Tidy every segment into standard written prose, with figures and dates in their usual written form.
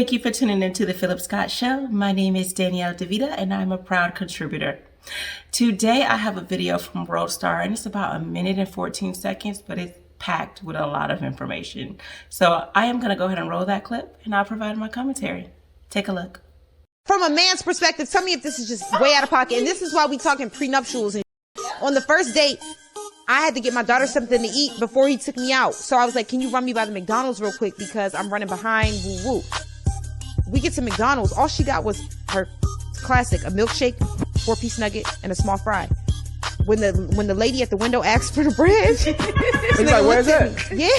Thank you for tuning into the Phillip Scott Show. My name is Danielle DeVita and I'm a proud contributor. Today I have a video from World Star and it's about 1 minute and 14 seconds, but it's packed with a lot of information. So I am going to go ahead and roll that clip and I'll provide my commentary. Take a look. From a man's perspective, tell me if this is just way out of pocket. And this is why we talking prenuptials. And on the first date, I had to get my daughter something to eat before he took me out. So I was like, can you run me by the McDonald's real quick because I'm running behind, woo woo. We get to McDonald's. All she got was her classic, a milkshake, 4-piece nugget, and a small fry. When the lady at the window asked for the bread, he's like, where's that? Yeah.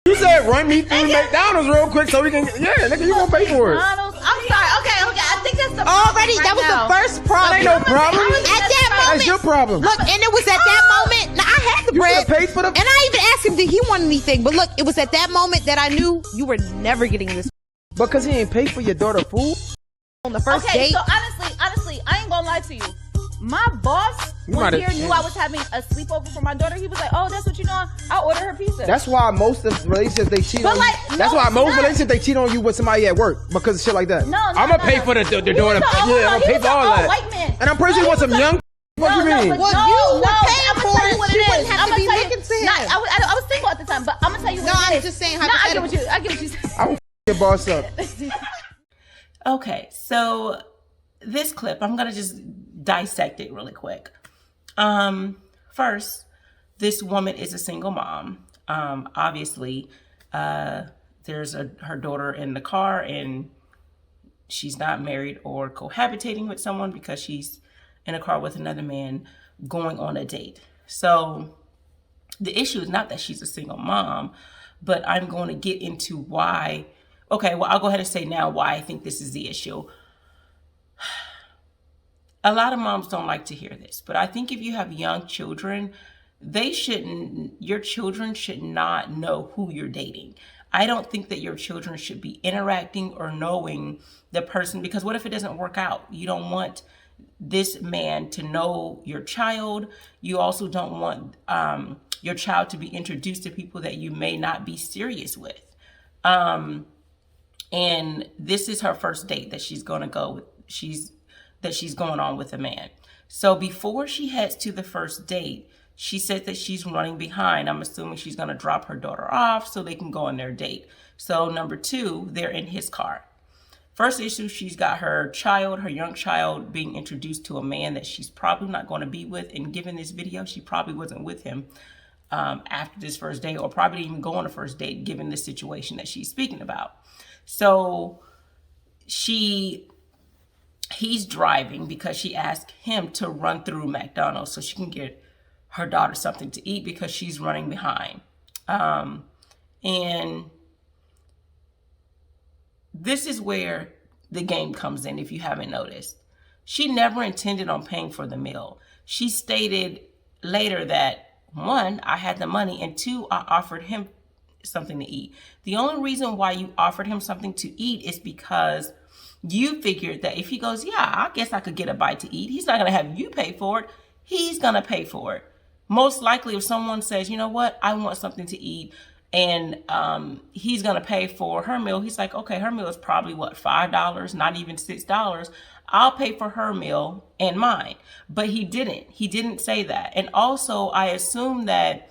You said run me through McDonald's real quick so we can, yeah, nigga, you gonna pay for it. I'm sorry. Okay. I think that's the Already, right that was now. the first problem. That ain't no problem. At that moment, That's your problem. look, and it was at that moment. Now I had the You bread, should've paid for the. and I even asked him did he want anything. But look, it was at that moment that I knew you were never getting this Because he ain't paid for your daughter food. on the first Okay, date. so honestly, I ain't gonna lie to you. My boss might was have- here, knew I was having a sleepover for my daughter. He was like, "Oh, that's what you know. I'll order her pizza." That's why most of the relationships they cheat But on. like, That's no, why it's most not. relationships they cheat on you with somebody at work because of shit like that. No, I'm gonna pay for the daughter. Yeah, I'm gonna pay for all that. White man. And I'm pretty sure you want some young. What you mean? Well, you were paying I'ma for tell it. you what She it wouldn't is. have to I'ma be tell you- looking to him. Nah, I was single at the time, but I'm gonna tell you what No, it is. I'm just saying Nah, I get what hypothetically. you said. I will your boss up. Okay, so this clip, I'm going to just dissect it really quick. First, this woman is a single mom. Obviously, there's her daughter in the car and she's not married or cohabitating with someone because she's in a car with another man going on a date. So the issue is not that she's a single mom, but I'm going to get into why. Okay, well, I'll go ahead and say now why I think this is the issue. A lot of moms don't like to hear this, but I think if you have young children, your children should not know who you're dating. I don't think that your children should be interacting or knowing the person, because what if it doesn't work out? You don't want this man to know your child. You also don't want your child to be introduced to people that you may not be serious with. And this is her first date that she's going to go with. She's going on with a man. So before she heads to the first date, she said that she's running behind. I'm assuming she's going to drop her daughter off so they can go on their date. So number two, they're in his car. First issue, she's got her young child being introduced to a man that she's probably not going to be with. And given this video, she probably wasn't with him after this first date, or probably didn't even go on a first date given the situation that she's speaking about. So he's driving because she asked him to run through McDonald's so she can get her daughter something to eat because she's running behind. And this is where the game comes in, if you haven't noticed. She never intended on paying for the meal. She stated later that, 1, I had the money, and 2, I offered him something to eat. The only reason why you offered him something to eat is because you figured that if he goes, yeah, I guess I could get a bite to eat, he's not going to have you pay for it. He's going to pay for it. Most likely if someone says, you know what, I want something to eat, and he's going to pay for her meal, he's like, okay, her meal is probably what, $5, not even $6. I'll pay for her meal and mine. But he didn't say that. And also I assume that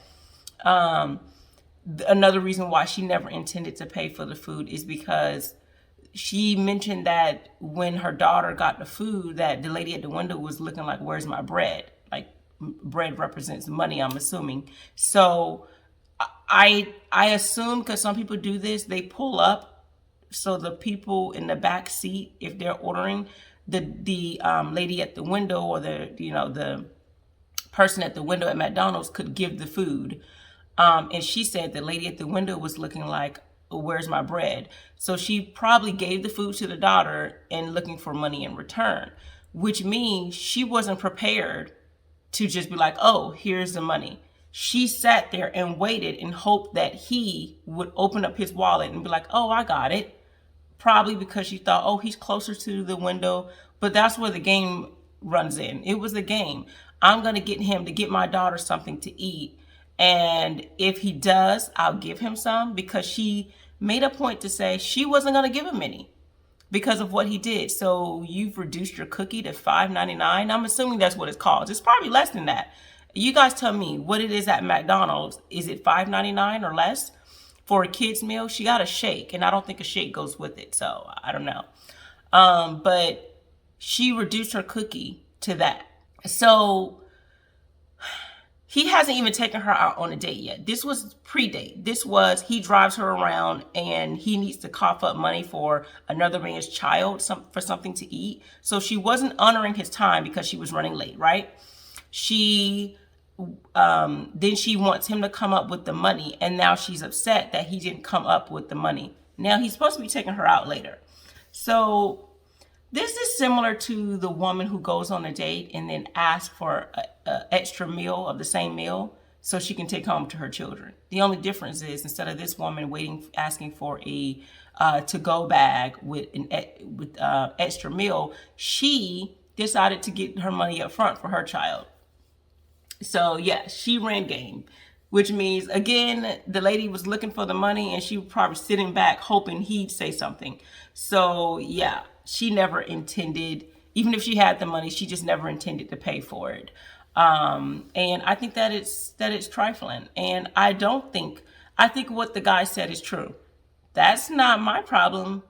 another reason why she never intended to pay for the food is because she mentioned that when her daughter got the food, that the lady at the window was looking like, where's my bread? Like, bread represents money, I'm assuming. So I assume, because some people do this, they pull up so the people in the back seat, if they're ordering, the lady at the window or the person at the window at McDonald's could give the food. And she said the lady at the window was looking like, where's my bread? So she probably gave the food to the daughter and looking for money in return, which means she wasn't prepared to just be like, oh, here's the money. She sat there and waited and hoped that he would open up his wallet and be like, oh, I got it. Probably because she thought, oh, he's closer to the window. But that's where the game runs in. It was a game. I'm going to get him to get my daughter something to eat. And if he does, I'll give him some, because she made a point to say she wasn't going to give him any because of what he did. So you've reduced your cookie to $5.99. I'm assuming that's what it's called. It's probably less than that. You guys tell me what it is at McDonald's. Is it $5.99 or less for a kid's meal? She got a shake, and I don't think a shake goes with it, so I don't know. But she reduced her cookie to that. So he hasn't even taken her out on a date yet. This was pre-date. This was, he drives her around and he needs to cough up money for another man's child, for something to eat. So she wasn't honoring his time because she was running late, right? Then she wants him to come up with the money, and now she's upset that he didn't come up with the money. Now he's supposed to be taking her out later. So this is similar to the woman who goes on a date and then asks for an extra meal of the same meal so she can take home to her children. The only difference is, instead of this woman asking for a to-go bag with extra meal, she decided to get her money up front for her child. So yeah, she ran game, which means, again, the lady was looking for the money and she was probably sitting back hoping he'd say something. So yeah, she never intended, even if she had the money, she just never intended to pay for it. And I think that it's trifling. And I think what the guy said is true. That's not my problem.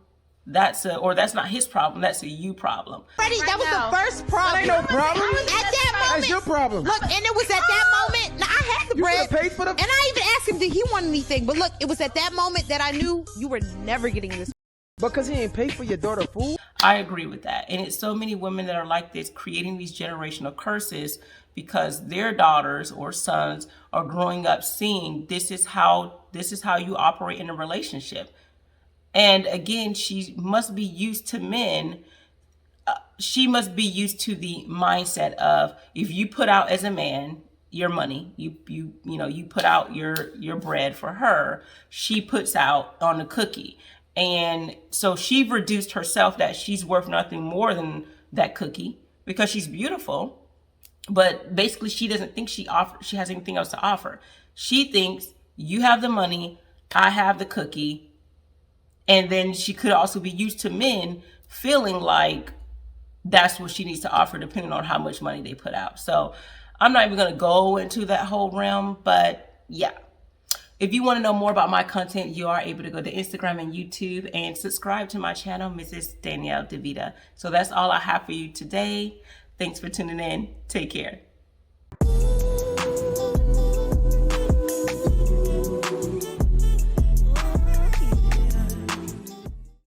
That's not his problem. That's a you problem. Freddie, that was the first problem. That ain't no problem. At that moment. That's your problem. Look, and it was at that moment. Now, I had the bread. You paid for the. And I even asked him, did he want anything? But look, it was at that moment that I knew you were never getting this. Because he ain't paid for your daughter food? I agree with that. And it's so many women that are like this, creating these generational curses because their daughters or sons are growing up seeing this is how you operate in a relationship. And again, she must be used to men. She must be used to the mindset of, if you put out as a man your money, you put out your bread for her, she puts out on a cookie. And so she reduced herself that she's worth nothing more than that cookie because she's beautiful. But basically, she doesn't think she has anything else to offer. She thinks you have the money, I have the cookie. And then she could also be used to men feeling like that's what she needs to offer, depending on how much money they put out. So I'm not even going to go into that whole realm. But yeah. If you want to know more about my content, you are able to go to Instagram and YouTube and subscribe to my channel, Mrs. Danielle DeVita. So that's all I have for you today. Thanks for tuning in. Take care.